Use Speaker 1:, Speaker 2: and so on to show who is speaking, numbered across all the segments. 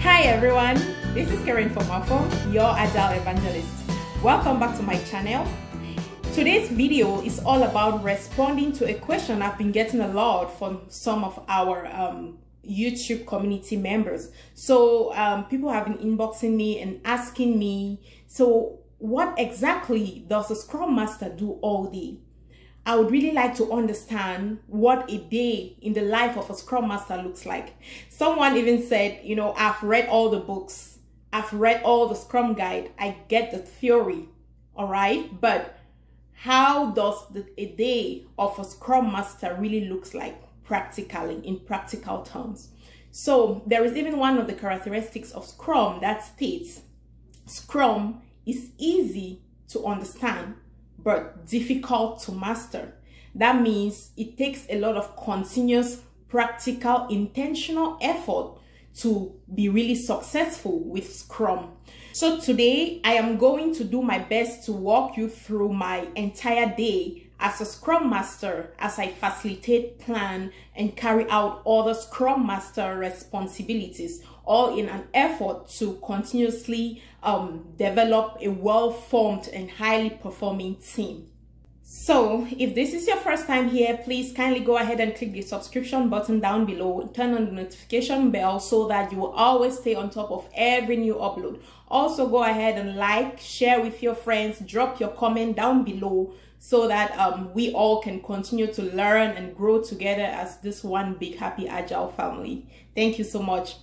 Speaker 1: Hi everyone, this is Karen Fomafung, your Agile Evangelist. Welcome back to my channel. Today's video is all about responding to a question I've been getting a lot from some of our YouTube community members. So people have been inboxing me and asking me, so what exactly does a Scrum Master do all day? I would really like to understand what a day in the life of a Scrum Master looks like. Someone even said, you know, I've read all the books, I've read all the Scrum Guide, I get the theory, all right? But how does a day of a Scrum Master really looks like practically, in practical terms? So there is even one of the characteristics of Scrum that states, Scrum is easy to understand, but difficult to master. That means it takes a lot of continuous, practical, intentional effort to be really successful with Scrum. So today I am going to do my best to walk you through my entire day as a Scrum Master as I facilitate, plan, and carry out other Scrum Master responsibilities, all in an effort to continuously develop a well-formed and highly performing team. So if this is your first time here, please kindly go ahead and click the subscription button down below, turn on the notification bell so that you will always stay on top of every new upload. Also go ahead and like, share with your friends, drop your comment down below so that we all can continue to learn and grow together as this one big happy Agile family. Thank you so much.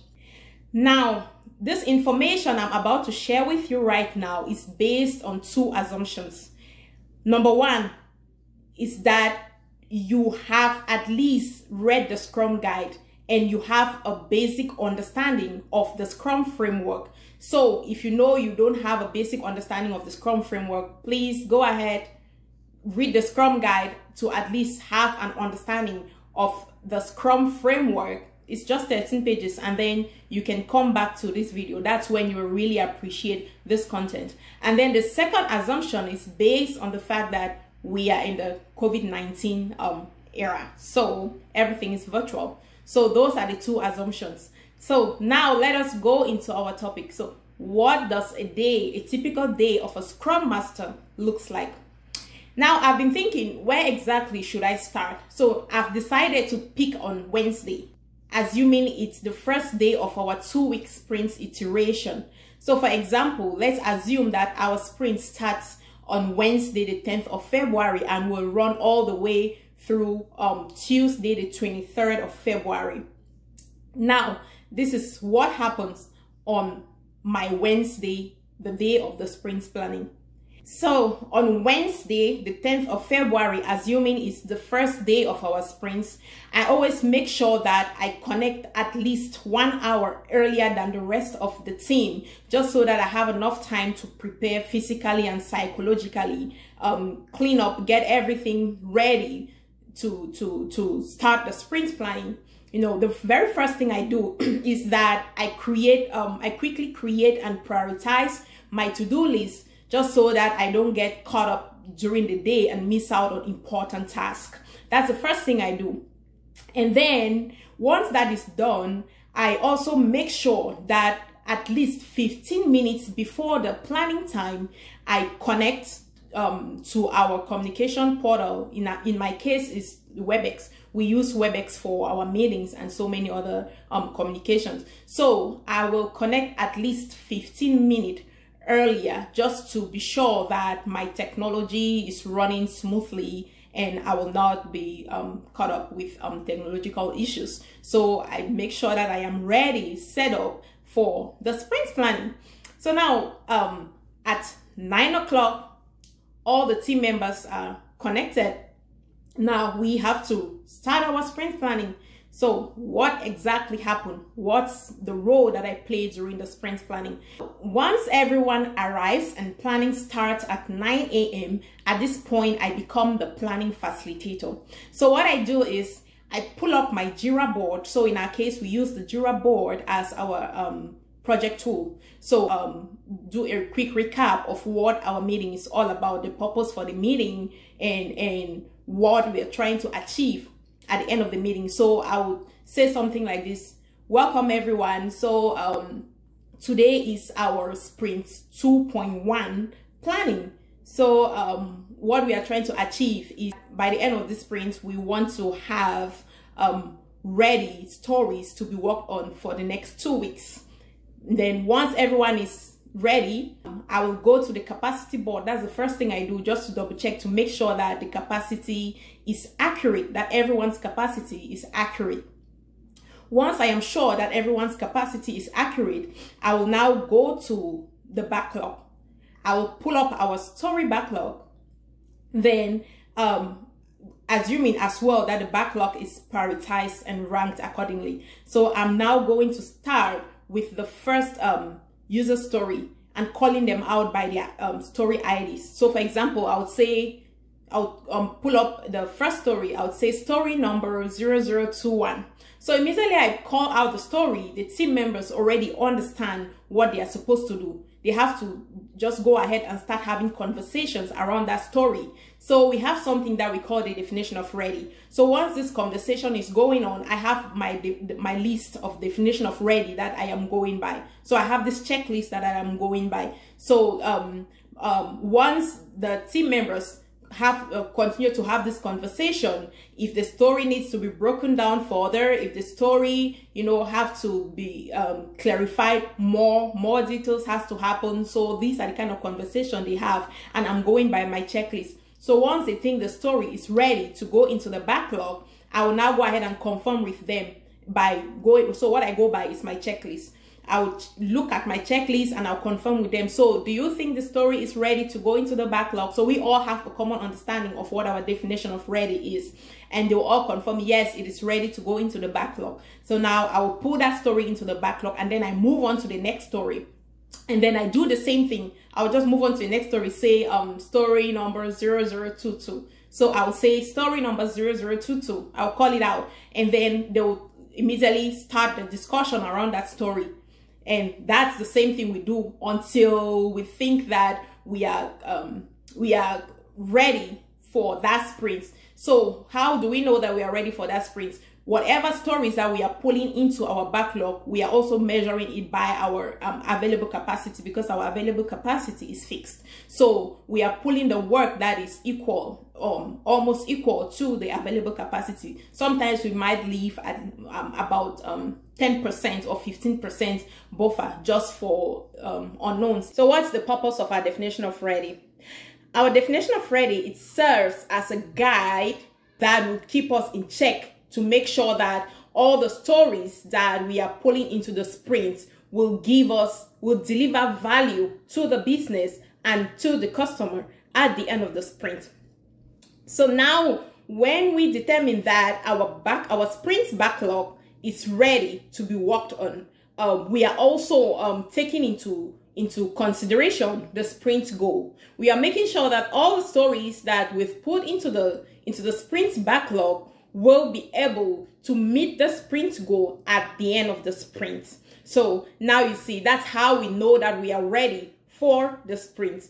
Speaker 1: Now, this information I'm about to share with you right now is based on two assumptions. Number one is that you have at least read the Scrum Guide and you have a basic understanding of the Scrum framework. So if you know you don't have a basic understanding of the Scrum framework, please go ahead, read the Scrum Guide to at least have an understanding of the Scrum framework. It's just 13 pages, and then you can come back to this video. That's when you will really appreciate this content. And then the second assumption is based on the fact that we are in the COVID-19 era. So everything is virtual. So those are the two assumptions. So now let us go into our topic. So what does a typical day of a Scrum Master looks like? Now I've been thinking, where exactly should I start? So I've decided to pick on Wednesday, assuming it's the first day of our 2-week sprint iteration. So for example, let's assume that our sprint starts on Wednesday, the 10th of February, and will run all the way through Tuesday, the 23rd of February. Now, this is what happens on my Wednesday, the day of the sprint planning. So on Wednesday, the 10th of February, assuming it's the first day of our sprints, I always make sure that I connect at least 1 hour earlier than the rest of the team, just so that I have enough time to prepare physically and psychologically, clean up, get everything ready to start the sprint planning. You know, the very first thing I do is that I quickly create and prioritize my to-do list, just so that I don't get caught up during the day and miss out on important tasks. That's the first thing I do. And then once that is done, I also make sure that at least 15 minutes before the planning time, I connect to our communication portal. In my case, is WebEx. We use WebEx for our meetings and so many other communications. So I will connect at least 15 minutes earlier, just to be sure that my technology is running smoothly and I will not be caught up with technological issues. So I make sure that I am ready, set up for the sprint planning. So now at 9 o'clock, all the team members are connected. Now we have to start our sprint planning. So what exactly happened? What's the role that I played during the sprint planning? Once everyone arrives and planning starts at 9 a.m., at this point, I become the planning facilitator. So what I do is I pull up my Jira board. So in our case, we use the Jira board as our project tool. So do a quick recap of what our meeting is all about, the purpose for the meeting, and what we are trying to achieve at the end of the meeting. So I would say something like this: welcome everyone. So today is our sprint 2.1 planning. So what we are trying to achieve is by the end of this sprint, we want to have ready stories to be worked on for the next 2 weeks. Then once everyone is ready, I will go to the capacity board. That's the first thing I do, just to double check to make sure that the capacity is accurate, that everyone's capacity is accurate. Once I am sure that everyone's capacity is accurate, I will now go to the backlog. I will pull up our story backlog, then assuming as well that the backlog is prioritized and ranked accordingly. So I'm now going to start with the first user story and calling them out by their story IDs. So for example, I would say, I'll pull up the first story. I would say story number 0021. So immediately I call out the story, the team members already understand what they are supposed to do. They have to just go ahead and start having conversations around that story. So we have something that we call the definition of ready. So once this conversation is going on, I have my list of definition of ready that I am going by. So I have this checklist that I am going by. So once the team members have continue to have this conversation, if the story needs to be broken down further, if the story, you know, have to be clarified, more details has to happen. So these are the kind of conversation they have, and I'm going by my checklist. So once they think the story is ready to go into the backlog, I will now go ahead and confirm with them by going. So what I go by is my checklist. I would look at my checklist and I'll confirm with them. So do you think the story is ready to go into the backlog? So we all have a common understanding of what our definition of ready is. And they will all confirm, yes, it is ready to go into the backlog. So now I will pull that story into the backlog, and then I move on to the next story. And then I do the same thing. I'll just move on to the next story, say story number 0022. So I'll say story number 0022. I'll call it out, and then they'll immediately start the discussion around that story. And that's the same thing we do until we think that we are ready for that sprint. So how do we know that we are ready for that sprint? Whatever stories that we are pulling into our backlog, we are also measuring it by our available capacity, because our available capacity is fixed. So we are pulling the work that is equal, almost equal to the available capacity. Sometimes we might leave at about 10% or 15% buffer just for unknowns. So what's the purpose of our definition of ready? Our definition of ready, it serves as a guide that will keep us in check to make sure that all the stories that we are pulling into the sprint will deliver value to the business and to the customer at the end of the sprint. So now when we determine that our sprint backlog is ready to be worked on, we are also taking into consideration the sprint goal. We are making sure that all the stories that we've put into the sprint backlog will be able to meet the sprint goal at the end of the sprint. So now you see, that's how we know that we are ready for the sprint.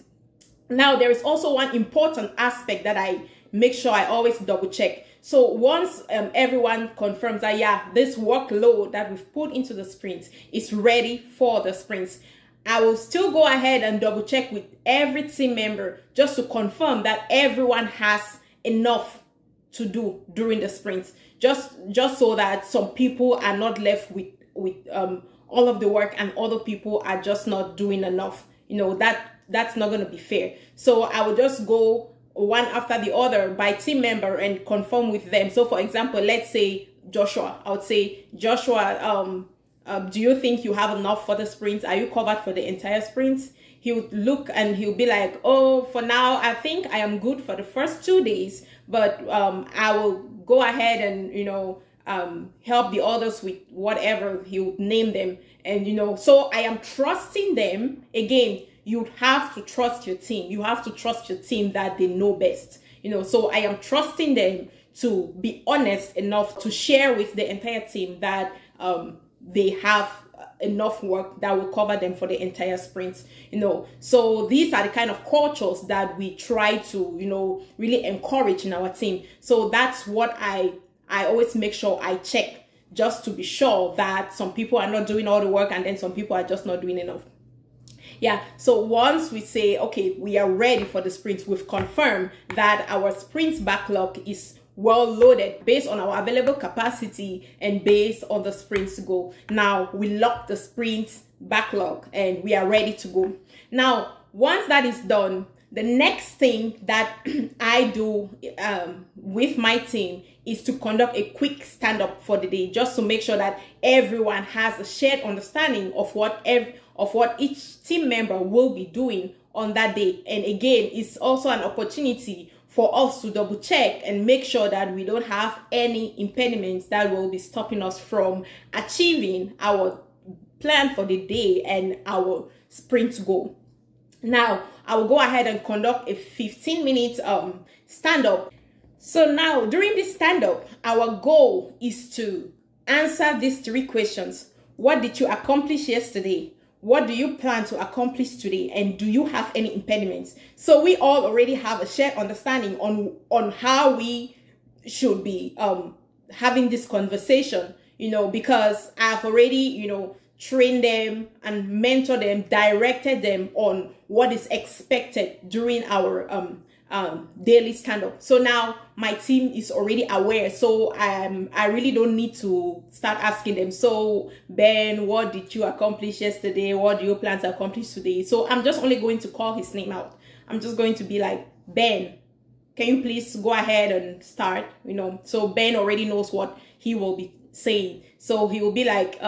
Speaker 1: Now there is also one important aspect that I make sure I always double check. So once everyone confirms that, yeah, this workload that we've put into the sprint is ready for the sprint, I will still go ahead and double check with every team member just to confirm that everyone has enough to do during the sprint, just so that some people are not left with all of the work and other people are just not doing enough. You know, that's not going to be fair. So I will just go one after the other by team member and confirm with them. So for example, let's say Joshua. I would say, Joshua, do you think you have enough for the sprint? Are you covered for the entire sprint? He would look and he'll be like, oh, for now, I think I am good for the first 2 days, but I will go ahead and, you know, help the others with whatever he would name them. And, you know, so I am trusting them. Again, you have to trust your team. You have to trust your team that they know best. You know, so I am trusting them to be honest enough to share with the entire team that they have enough work that will cover them for the entire sprint. You know, so these are the kind of cultures that we try to, you know, really encourage in our team. So that's what I always make sure I check just to be sure that some people are not doing all the work and then some people are just not doing enough. Yeah, so once we say, okay, we are ready for the sprint, we've confirmed that our sprint backlog is well loaded based on our available capacity and based on the sprint's goal. Now we lock the sprint backlog and we are ready to go. Now, once that is done, the next thing that I do with my team is to conduct a quick stand-up for the day, just to make sure that everyone has a shared understanding of what each team member will be doing on that day. And again, it's also an opportunity for us to double check and make sure that we don't have any impediments that will be stopping us from achieving our plan for the day and our sprint goal. Now, I will go ahead and conduct a 15-minute stand-up. So now, during this stand-up, our goal is to answer these 3 questions. What did you accomplish yesterday? What do you plan to accomplish today? And do you have any impediments? So we all already have a shared understanding on how we should be having this conversation, because I've already, train them and mentor them, directed them on what is expected during our daily stand-up. So now my team is already aware. So I really don't need to start asking them, so Ben, what did you accomplish yesterday? What do you plan to accomplish today? So I'm just only going to call his name out. I'm just going to be like, Ben, can you please go ahead and start? So Ben already knows what he will be saying. So he will be like,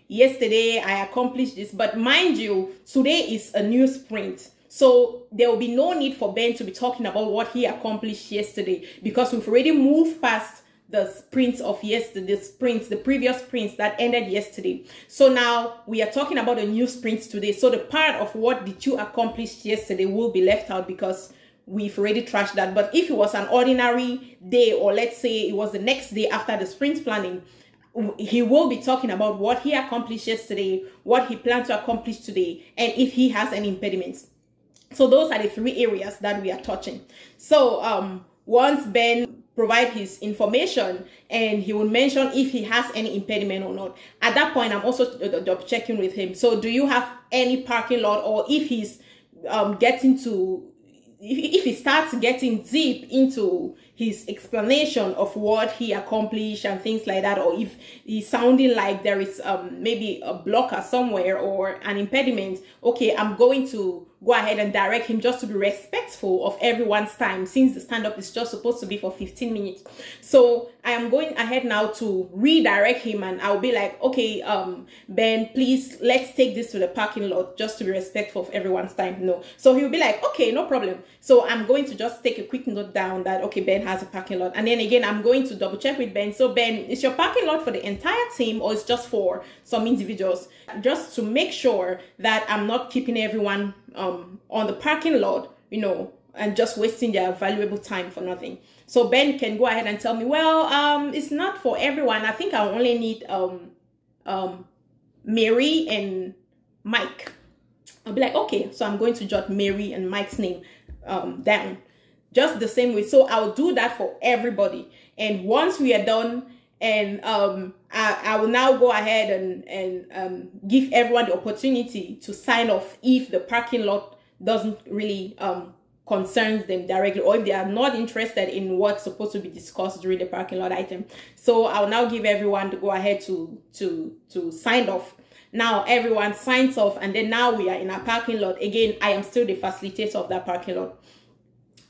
Speaker 1: yesterday I accomplished this, but mind you, today is a new sprint. So there will be no need for Ben to be talking about what he accomplished yesterday, because we've already moved past the sprints of yesterday, the previous sprints that ended yesterday. So now we are talking about a new sprint today. So the part of what did you accomplish yesterday will be left out because we've already trashed that. But if it was an ordinary day, or let's say it was the next day after the sprint planning, he will be talking about what he accomplished yesterday, what he plans to accomplish today, and if he has any impediments. So those are the 3 areas that we are touching. So once Ben provides his information, and he will mention if he has any impediment or not. At that point, I'm also double checking with him. So do you have any parking lot, or if he's if he starts getting deep into his explanation of what he accomplished and things like that, or if he's sounding like there is maybe a blocker somewhere or an impediment, okay, I'm going to go ahead and direct him, just to be respectful of everyone's time, since the stand-up is just supposed to be for 15 minutes. So I am going ahead now to redirect him, and I'll be like, okay, Ben, please, let's take this to the parking lot, just to be respectful of everyone's time. No. So he'll be like, okay, no problem. So I'm going to just take a quick note down that, okay, Ben has a parking lot. And then again, I'm going to double check with Ben. So Ben, is your parking lot for the entire team, or it's just for some individuals? Just to make sure that I'm not keeping everyone on the parking lot, and just wasting their valuable time for nothing. So Ben can go ahead and tell me, well, it's not for everyone. I think I only need Mary and Mike. I'll be like, okay, so I'm going to jot Mary and Mike's name down, just the same way. So I'll do that for everybody. And once we are done, and I will now go ahead and give everyone the opportunity to sign off if the parking lot doesn't really concerns them directly, or if they are not interested in what's supposed to be discussed during the parking lot item. So I'll now give everyone to go ahead to sign off. Now everyone signs off, and then now we are in a parking lot. Again, I am still the facilitator of that parking lot.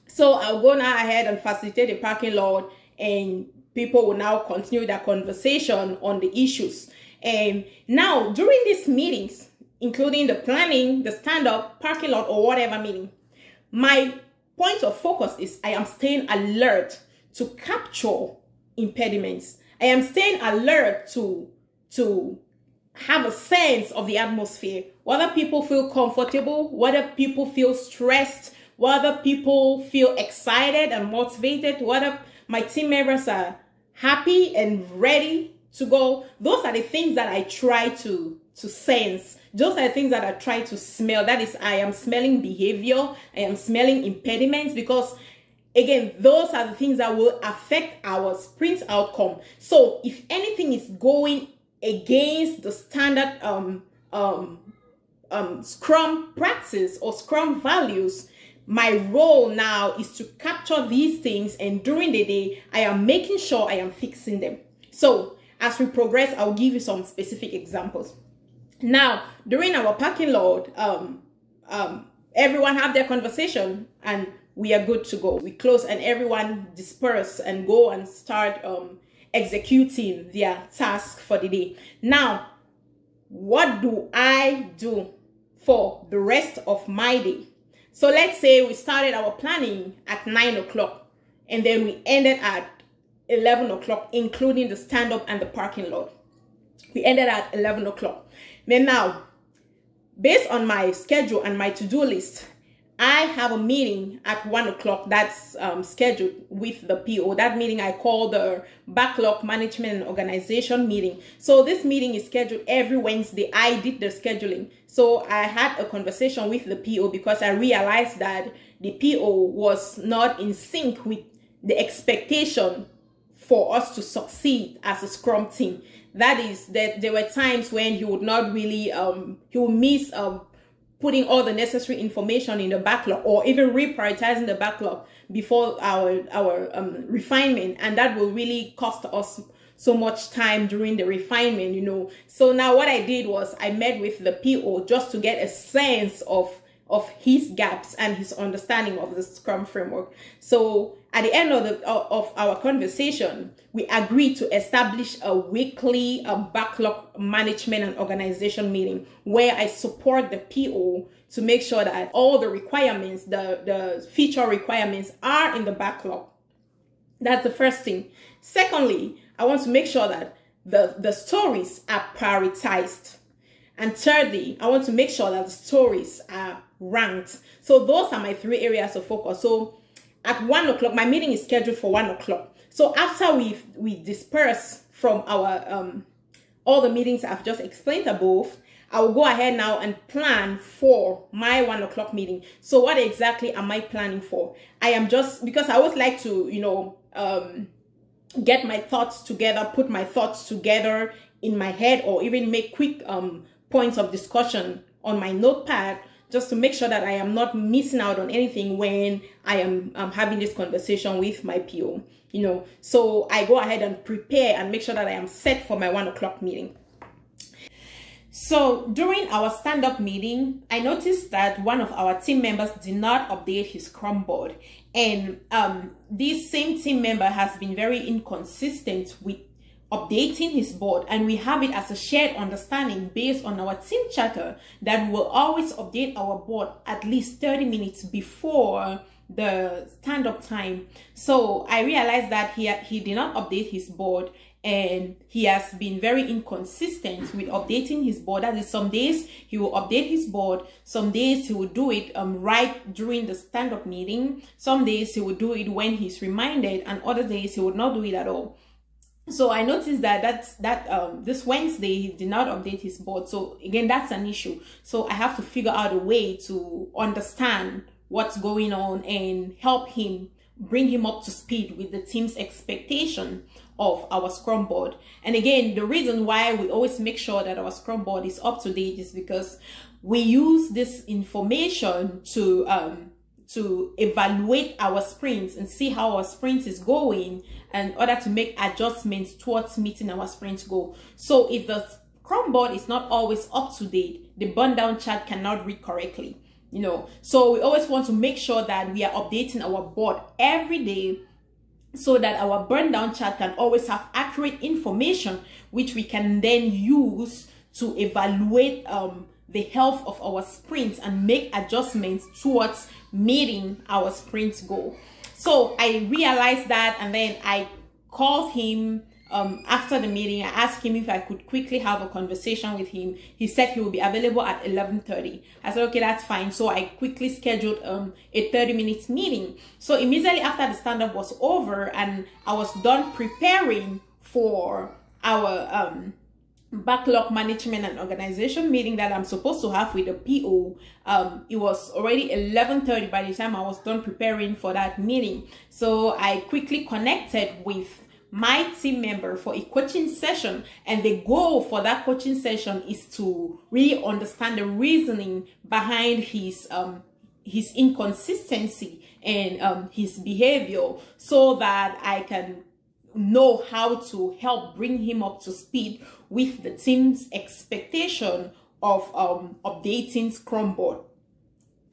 Speaker 1: So I'll go now ahead and facilitate the parking lot, and people will now continue their conversation on the issues. And now during these meetings, including the planning, the stand-up, parking lot, or whatever meeting, my point of focus is I am staying alert to capture impediments. I am staying alert to have a sense of the atmosphere, whether people feel comfortable, whether people feel stressed, whether people feel excited and motivated, whether my team members are happy and ready to go. Those are the things that I try to sense. Those are the things that I try to smell. That is, I am smelling behavior. I am smelling impediments, because again, those are the things that will affect our sprint outcome. So if anything is going against the standard Scrum practice or Scrum values, my role now is to capture these things, and during the day, I am making sure I am fixing them. So as we progress, I'll give you some specific examples. Now, during our parking lot, everyone have their conversation and we are good to go. We close and everyone disperse and go and start executing their task for the day. Now, what do I do for the rest of my day? So let's say we started our planning at 9 o'clock and then we ended at 11 o'clock, including the stand-up and the parking lot. We ended at 11 o'clock. Then now, based on my schedule and my to-do list, I have a meeting at 1 o'clock that's scheduled with the PO. That meeting I call the Backlog Management and Organization meeting. So this meeting is scheduled every Wednesday. I did the scheduling. So I had a conversation with the PO because I realized that the PO was not in sync with the expectation for us to succeed as a Scrum team. That is that there were times when he would not really, he would miss putting all the necessary information in the backlog, or even reprioritizing the backlog before our refinement, and that will really cost us so much time during the refinement, you know. So now what I did was I met with the PO just to get a sense of his gaps and his understanding of the Scrum framework. So at the end of our conversation, we agreed to establish a weekly backlog management and organization meeting where I support the PO to make sure that all the requirements, the feature requirements are in the backlog. That's the first thing. Secondly, I want to make sure that the stories are prioritized. And thirdly, I want to make sure that the stories are ranked. So those are my 3 areas of focus. So at 1 o'clock, my meeting is scheduled for 1 o'clock. So after we disperse from our all the meetings I've just explained above, I will go ahead now and plan for my 1 o'clock meeting. So what exactly am I planning for? I am just, because I always like to, you know, get my thoughts together, put my thoughts together in my head, or even make quick points of discussion on my notepad, just to make sure that I am not missing out on anything when I am having this conversation with my PO, you know. So I go ahead and prepare and make sure that I am set for my 1 o'clock meeting. So during our stand-up meeting, I noticed that one of our team members did not update his Scrum board. And this same team member has been very inconsistent with updating his board, and we have it as a shared understanding based on our team charter that we will always update our board at least 30 minutes before the stand-up time. So I realized that he did not update his board, and he has been very inconsistent with updating his board. That is, some days he will update his board, some days he will do it right during the stand-up meeting, some days he will do it when he's reminded, and other days he would not do it at all. So I noticed that this Wednesday he did not update his board. So again, that's an issue. So I have to figure out a way to understand what's going on and help him, bring him up to speed with the team's expectation of our Scrum board. And again, the reason why we always make sure that our Scrum board is up to date is because we use this information to evaluate our sprints and see how our sprint is going, in order to make adjustments towards meeting our sprint goal. So if the Scrum board is not always up to date, the burn down chart cannot read correctly, you know. So we always want to make sure that we are updating our board every day, so that our burn down chart can always have accurate information, which we can then use to evaluate the health of our sprints and make adjustments towards meeting our sprint goal. So I realized that, and then I called him after the meeting. I asked him if I could quickly have a conversation with him. He said he will be available at 11:30. I said, okay, that's fine. So I quickly scheduled a 30-minute meeting. So immediately after the stand-up was over and I was done preparing for our backlog management and organization meeting that I'm supposed to have with the PO. It was already 11:30 by the time I was done preparing for that meeting. So I quickly connected with my team member for a coaching session, and the goal for that coaching session is to really understand the reasoning behind his inconsistency and his behavior, so that I can know how to help bring him up to speed with the team's expectation of updating Scrum board.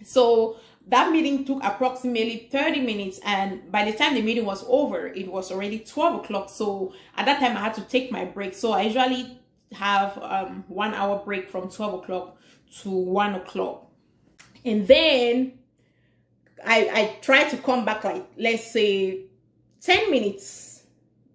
Speaker 1: So that meeting took approximately 30 minutes, and by the time the meeting was over, it was already 12 o'clock. So at that time I had to take my break. So I usually have 1 hour break from 12 o'clock to 1 o'clock. And then I try to come back, like, let's say 10 minutes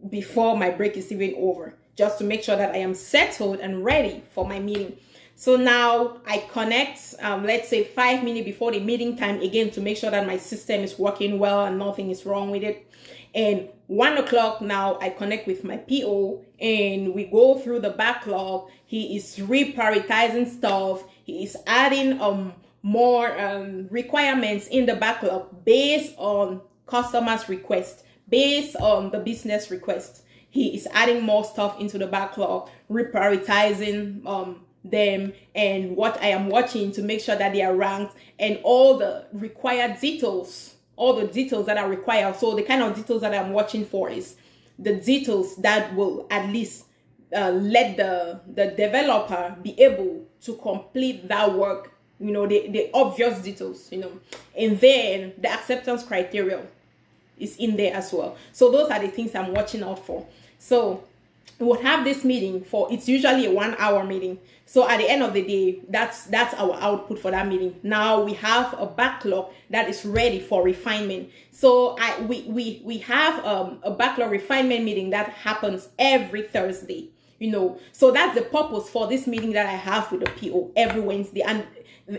Speaker 1: before my break is even over, just to make sure that I am settled and ready for my meeting. So now I connect, let's say 5 minutes before the meeting time, again, to make sure that my system is working well and nothing is wrong with it. And 1 o'clock now I connect with my PO, and we go through the backlog. He is reprioritizing stuff. He is adding more requirements in the backlog based on customers' request, based on the business request. He is adding more stuff into the backlog, reprioritizing them, and what I am watching to make sure that they are ranked, and all the required details, all the details that are required. So the kind of details that I'm watching for is the details that will at least let the developer be able to complete that work, you know, the obvious details, you know, and then the acceptance criteria is in there as well. So those are the things I'm watching out for. So we would have this meeting for, it's usually a 1 hour meeting. So at the end of the day, that's our output for that meeting. Now we have a backlog that is ready for refinement. So we have a backlog refinement meeting that happens every Thursday, you know. So that's the purpose for this meeting that I have with the PO every Wednesday. And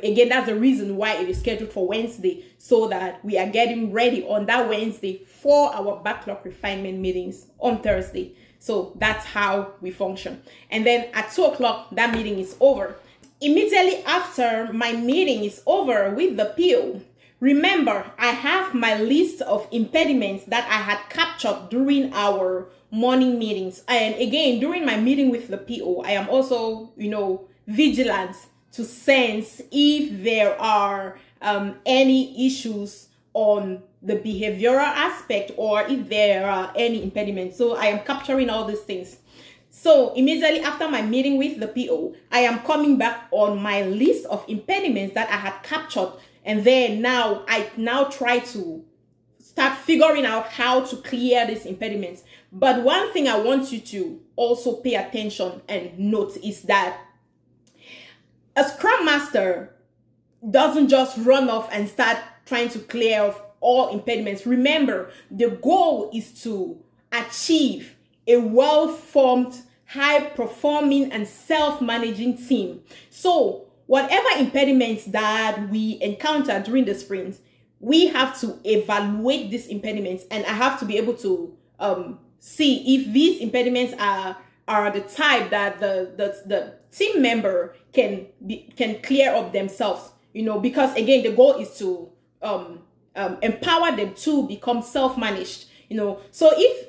Speaker 1: again, that's the reason why it is scheduled for Wednesday, so that we are getting ready on that Wednesday for our backlog refinement meetings on Thursday. So that's how we function. And then at 2 o'clock, that meeting is over. Immediately after my meeting is over with the PO, remember, I have my list of impediments that I had captured during our morning meetings. And again, during my meeting with the PO, I am also, you know, vigilant to sense if there are any issues on the behavioral aspect, or if there are any impediments. So I am capturing all these things. So immediately after my meeting with the PO, I am coming back on my list of impediments that I had captured. And then I try to start figuring out how to clear these impediments. But one thing I want you to also pay attention and note is that a Scrum Master doesn't just run off and start trying to clear off all impediments. Remember, the goal is to achieve a well-formed, high-performing, and self-managing team. So whatever impediments that we encounter during the sprint, we have to evaluate these impediments, and I have to be able to see if these impediments are the type that the team member can clear up themselves, you know, because again, the goal is to empower them to become self-managed, you know. So if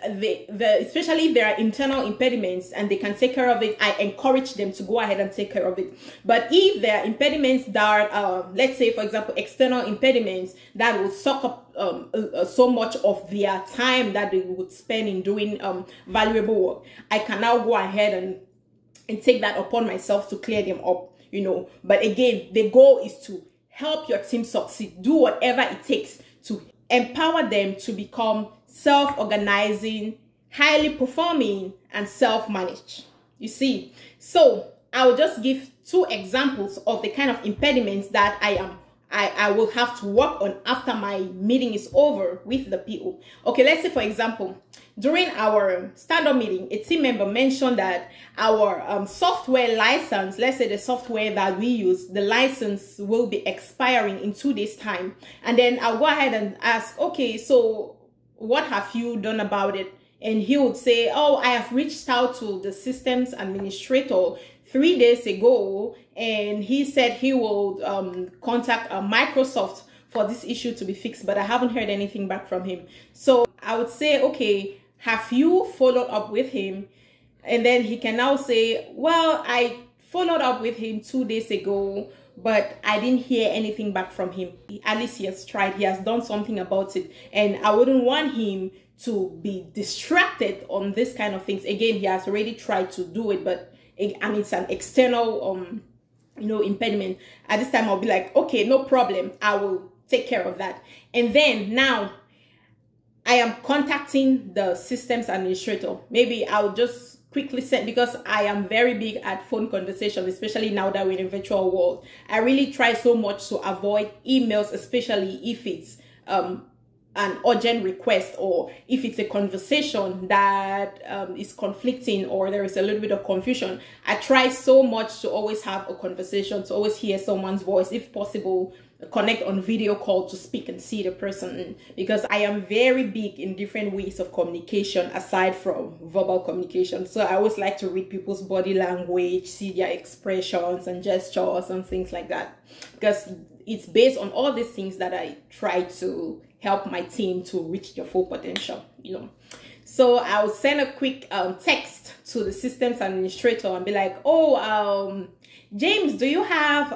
Speaker 1: especially if there are internal impediments and they can take care of it, I encourage them to go ahead and take care of it. But if there are impediments that are, let's say, for example, external impediments that will suck up so much of their time that they would spend in doing valuable work, I can now go ahead and take that upon myself to clear them up, you know. But again, the goal is to help your team succeed. Do whatever it takes to empower them to become self-organizing, highly performing, and self-managed. You see, so I will just give 2 examples of the kind of impediments that I will have to work on after my meeting is over with the PO. Okay, let's say, for example, during our stand-up meeting, a team member mentioned that our software license, let's say the software that we use, the license will be expiring in 2 days' time. And then I'll go ahead and ask, okay, so what have you done about it? and he would say, oh, I have reached out to the systems administrator 3 days ago, and he said he will contact Microsoft for this issue to be fixed, but I haven't heard anything back from him. So I would say, okay, have you followed up with him? And then he can now say, well, I followed up with him 2 days ago, but I didn't hear anything back from him. At least he has tried, he has done something about it. And I wouldn't want him to be distracted on this kind of things. Again, he has already tried to do it, but it's an external impediment. At this time, I'll be like, okay, no problem, I will take care of that. And then now I am contacting the systems administrator. Maybe I'll just quickly send, because I am very big at phone conversations, especially now that we're in a virtual world. I really try so much to avoid emails, especially if it's an urgent request, or if it's a conversation that is conflicting, or there is a little bit of confusion. I try so much to always have a conversation, to always hear someone's voice, if possible connect on video call to speak and see the person, because I am very big in different ways of communication aside from verbal communication. So I always like to read people's body language, see their expressions and gestures and things like that, because it's based on all these things that I try to help my team to reach their full potential, So I'll send a quick text to the systems administrator and be like, oh, James, do you have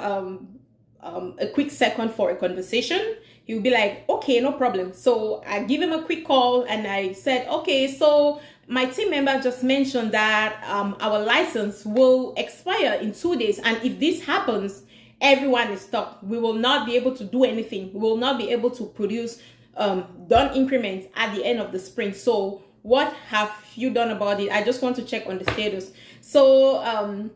Speaker 1: a quick second for a conversation? He'll be like, okay, no problem. So I give him a quick call and I said, okay, so my team member just mentioned that our license will expire in 2 days. And if this happens, everyone is stuck. We will not be able to do anything. We will not be able to produce done increments at the end of the sprint. So what have you done about it? I just want to check on the status. So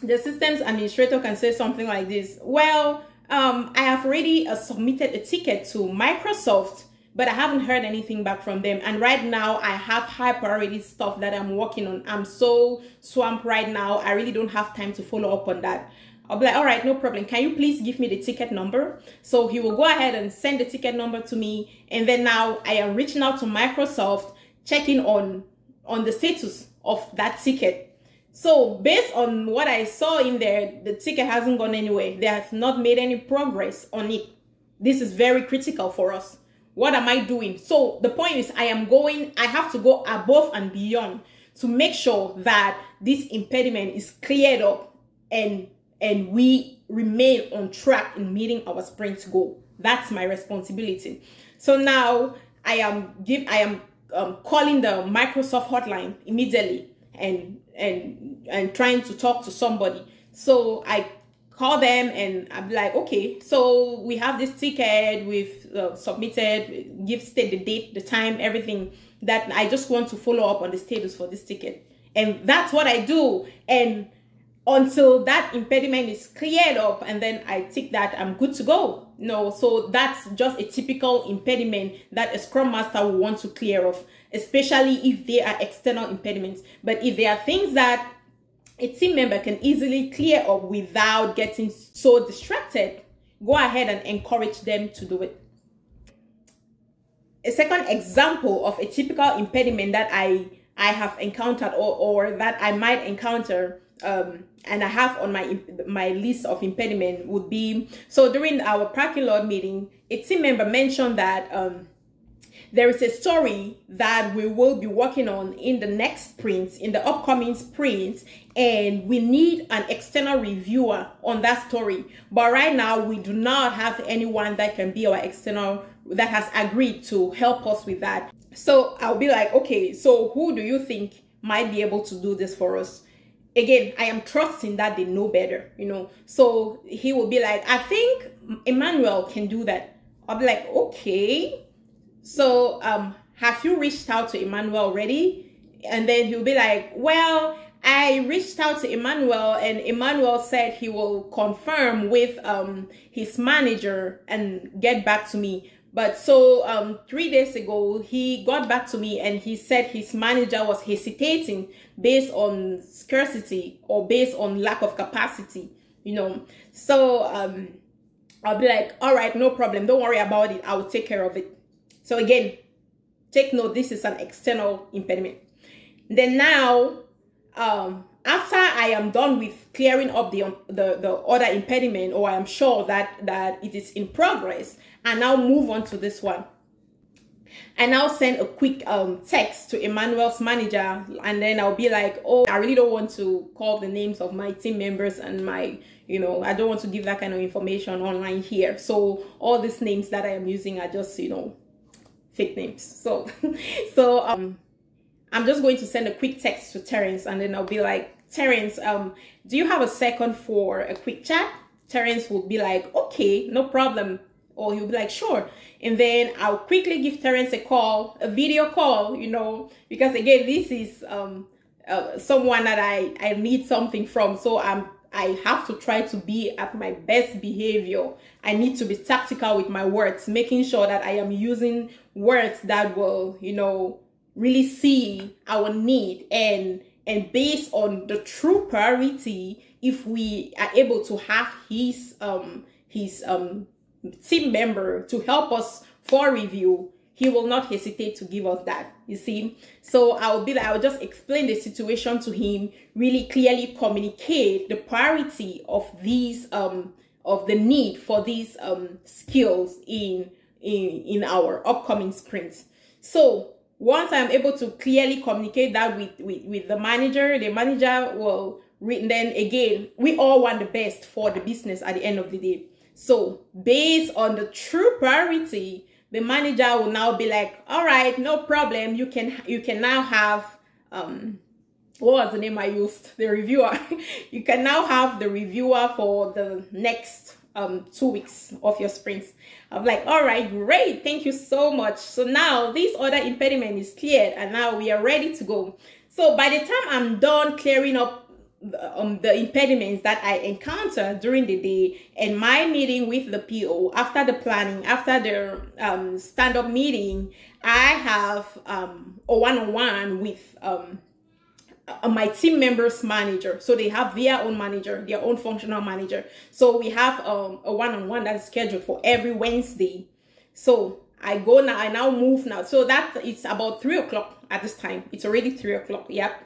Speaker 1: the systems administrator can say something like this. Well, I have already submitted a ticket to Microsoft, but I haven't heard anything back from them. And right now I have high priority stuff that I'm working on. I'm so swamped right now. I really don't have time to follow up on that. I'll be like, all right, no problem. Can you please give me the ticket number? So he will go ahead and send the ticket number to me. And then now I am reaching out to Microsoft, checking on the status of that ticket. So based on what I saw in there, the ticket hasn't gone anywhere. They have not made any progress on it. This is very critical for us. What am I doing? So the point is, I have to go above and beyond to make sure that this impediment is cleared up and we remain on track in meeting our sprint goal. That's my responsibility. So now I am calling the Microsoft hotline immediately and trying to talk to somebody. So I call them and I'm like, okay, so we have this ticket, we've submitted, state the date, the time, everything, that I just want to follow up on the status for this ticket. And that's what I do. And until that impediment is cleared up, and then I tick that, I'm good to go. No, so that's just a typical impediment that a Scrum Master will want to clear off, especially if they are external impediments. But if there are things that a team member can easily clear up without getting so distracted, go ahead and encourage them to do it. A second example of a typical impediment that I have encountered or that I might encounter and I have on my list of impediment would be, so during our parking lot meeting, a team member mentioned that there is a story that we will be working on in the next sprint, in the upcoming sprint, and we need an external reviewer on that story. But right now, we do not have anyone that can be our external, that has agreed to help us with that. So I'll be like, okay, so who do you think might be able to do this for us? Again, I am trusting that they know better, So he will be like, I think Emmanuel can do that. I'll be like, okay. So have you reached out to Emmanuel already? And then he'll be like, well, I reached out to Emmanuel and Emmanuel said he will confirm with his manager and get back to me. But so 3 days ago, he got back to me and he said his manager was hesitating based on scarcity or based on lack of capacity, So I'll be like, all right, no problem. Don't worry about it. I will take care of it. So again, take note, this is an external impediment. Then now, after I am done with clearing up the other impediment, or I am sure that it is in progress, I now move on to this one. I now send a quick text to Emmanuel's manager, and then I'll be like, oh, I really don't want to call the names of my team members and my, I don't want to give that kind of information online here. So all these names that I am using are just, fake names. So, I'm just going to send a quick text to Terence, and then I'll be like, Terence, do you have a second for a quick chat? Terence will be like, okay, no problem. Or he'll be like, sure. And then I'll quickly give Terence a video call, because again, this is someone that I need something from. So I have to try to be at my best behavior. I need to be tactical with my words, making sure that I am using words that will, really see our need, and based on the true priority, if we are able to have his team member to help us for review, he will not hesitate to give us that, you see. So I'll just explain the situation to him, really clearly communicate the priority of these of the need for these skills in our upcoming sprints. So once I'm able to clearly communicate that with the manager will then again, we all want the best for the business at the end of the day. So based on the true priority, the manager will now be like, all right, no problem. You can now have, what was the name I used? The reviewer. You can now have the reviewer for the next 2 weeks of your sprints. I'm like, all right, great. Thank you so much. So now this other impediment is cleared, and now we are ready to go. So by the time I'm done clearing up the impediments that I encounter during the day, and my meeting with the PO, after the planning, after the stand-up meeting, I have a one-on-one with my team members manager. So they have their own manager, their own functional manager. So we have a one-on-one that is scheduled for every Wednesday. So I now move now. So that it's about 3 o'clock at this time. It's already 3 o'clock. Yep.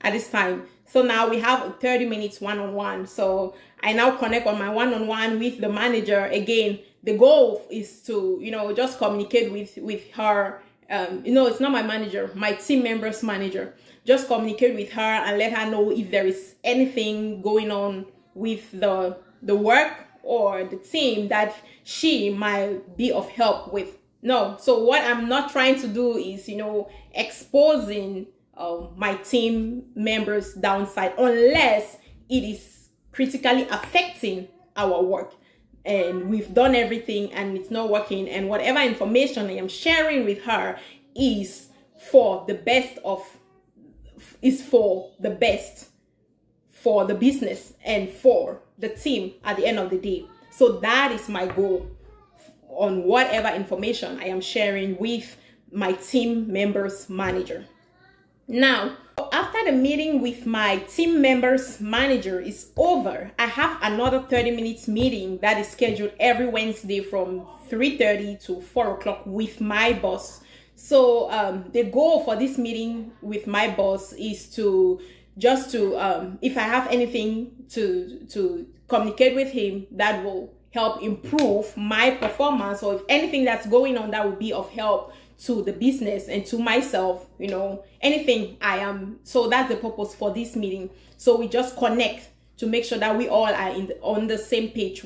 Speaker 1: At this time. So now we have 30 minutes one-on-one. So I now connect on my one-on-one with the manager. Again, the goal is to, just communicate with her. It's not my manager, my team member's manager. Just communicate with her and let her know if there is anything going on with the work or the team that she might be of help with. No. So what I'm not trying to do is, exposing my team members' downside, unless it is critically affecting our work and we've done everything and it's not working, and whatever information I am sharing with her is for the best for the business and for the team at the end of the day. So that is my goal on whatever information I am sharing with my team members' manager. Now, after the meeting with my team members manager is over, I have another 30 minutes meeting that is scheduled every Wednesday from 3:30 to 4 o'clock with my boss. So the goal for this meeting with my boss is to if I have anything to communicate with him that will help improve my performance, or if anything that's going on that will be of help to the business and to myself, anything I am. So that's the purpose for this meeting. So we just connect to make sure that we all are on the same page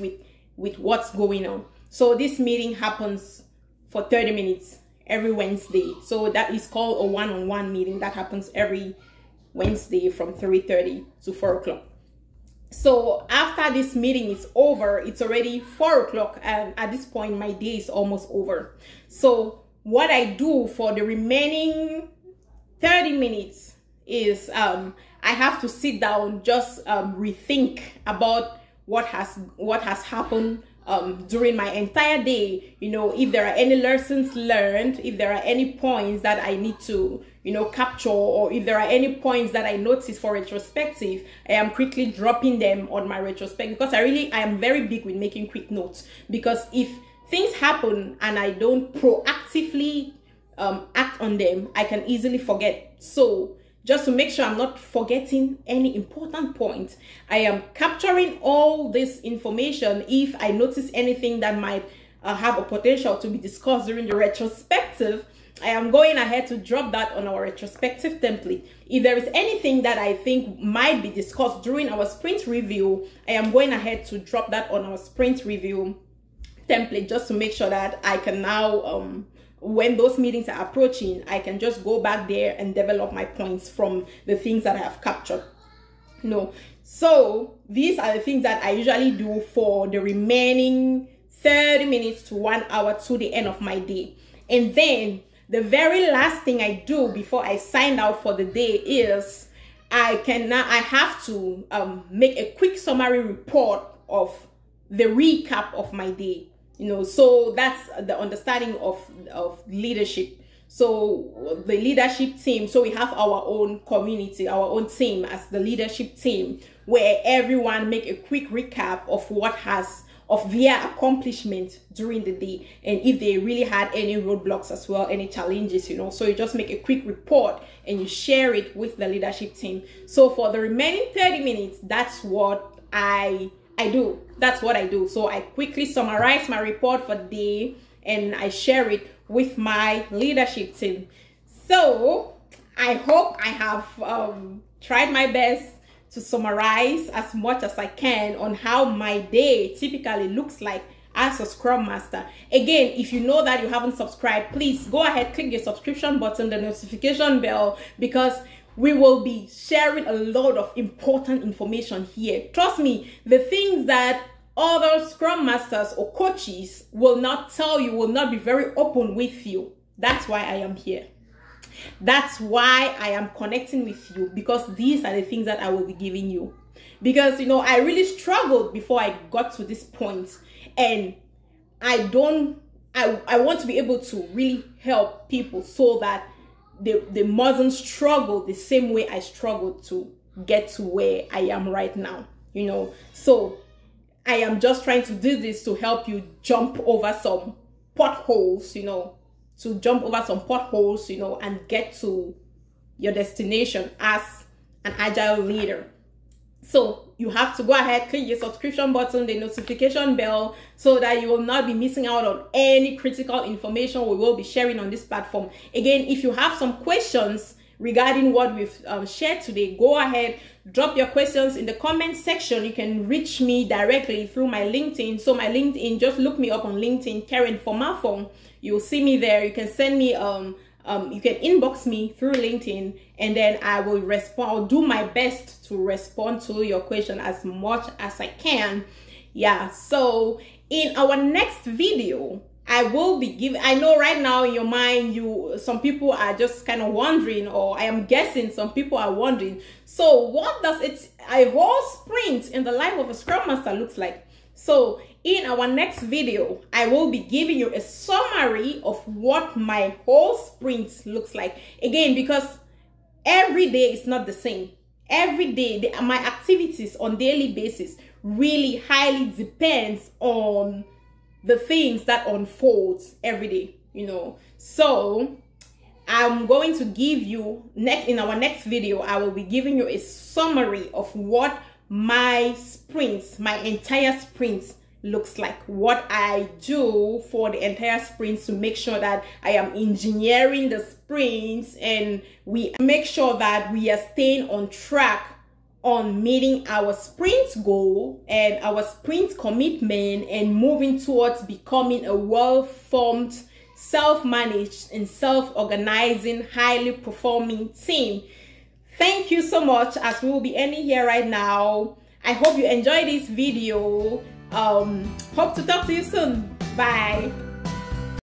Speaker 1: with what's going on. So this meeting happens for 30 minutes every Wednesday. So that is called a one-on-one meeting that happens every Wednesday from 3:30 to 4 o'clock. So after this meeting is over, it's already 4 o'clock, and at this point my day is almost over. So what I do for the remaining 30 minutes is I have to sit down, just rethink about what has happened during my entire day. If there are any lessons learned, if there are any points that I need to capture, or if there are any points that I notice for retrospective, I am quickly dropping them on my retrospective, because I am very big with making quick notes. Because if things happen and I don't proactively act on them, I can easily forget. So just to make sure I'm not forgetting any important point, I am capturing all this information. If I notice anything that might have a potential to be discussed during the retrospective, I am going ahead to drop that on our retrospective template. If there is anything that I think might be discussed during our sprint review, I am going ahead to drop that on our sprint review template, just to make sure that I can now, when those meetings are approaching, I can just go back there and develop my points from the things that I have captured. So these are the things that I usually do for the remaining 30 minutes to 1 hour to the end of my day. And then the very last thing I do before I sign out for the day is I have to make a quick summary report of the recap of my day. So that's the understanding of leadership. So the leadership team, so we have our own community, our own team as the leadership team, where everyone make a quick recap of their accomplishment during the day, and if they really had any roadblocks as well, any challenges, so you just make a quick report and you share it with the leadership team. So for the remaining 30 minutes, that's what I do. That's what I do. So I quickly summarize my report for the day and I share it with my leadership team. So I hope I have tried my best to summarize as much as I can on how my day typically looks like as a Scrum Master. Again, if you know that you haven't subscribed, please go ahead, click the subscription button, the notification bell, because we will be sharing a lot of important information here. Trust me, the things that other Scrum Masters or coaches will not tell you, will not be very open with you. That's why I am here. That's why I am connecting with you, because these are the things that I will be giving you. Because, I really struggled before I got to this point, and I want to be able to really help people so that they mustn't struggle the same way I struggled to get to where I am right now, So I am just trying to do this to help you jump over some potholes, and get to your destination as an agile leader. So you have to go ahead, click your subscription button, the notification bell, so that you will not be missing out on any critical information we will be sharing on this platform. Again, if you have some questions regarding what we've shared today, go ahead, drop your questions in the comment section. You can reach me directly through my LinkedIn. So my LinkedIn, just look me up on LinkedIn, Karen Fomafung. You'll see me there. You can send me you can inbox me through LinkedIn, and then I will respond. I'll do my best to respond to your question as much as I can. Yeah, so in our next video, I will be giving, I know right now in your mind, some people are just kind of wondering, or I am guessing some people are wondering, so what does a whole sprint in the life of a Scrum Master looks like? So in our next video, I will be giving you a summary of what my whole sprint looks like. Again, because every day is not the same. Every day, my activities on daily basis really highly depends on the things that unfold every day, So I'm going to give you, in our next video, I will be giving you a summary of what my sprints, my entire sprints looks like, what I do for the entire sprints to make sure that I am engineering the sprints and we make sure that we are staying on track on meeting our sprint goal and our sprint commitment and moving towards becoming a well-formed, self-managed and self-organizing, highly performing team. Thank you so much, as we will be ending here right now. I hope you enjoyed this video. Hope to talk to you soon. Bye.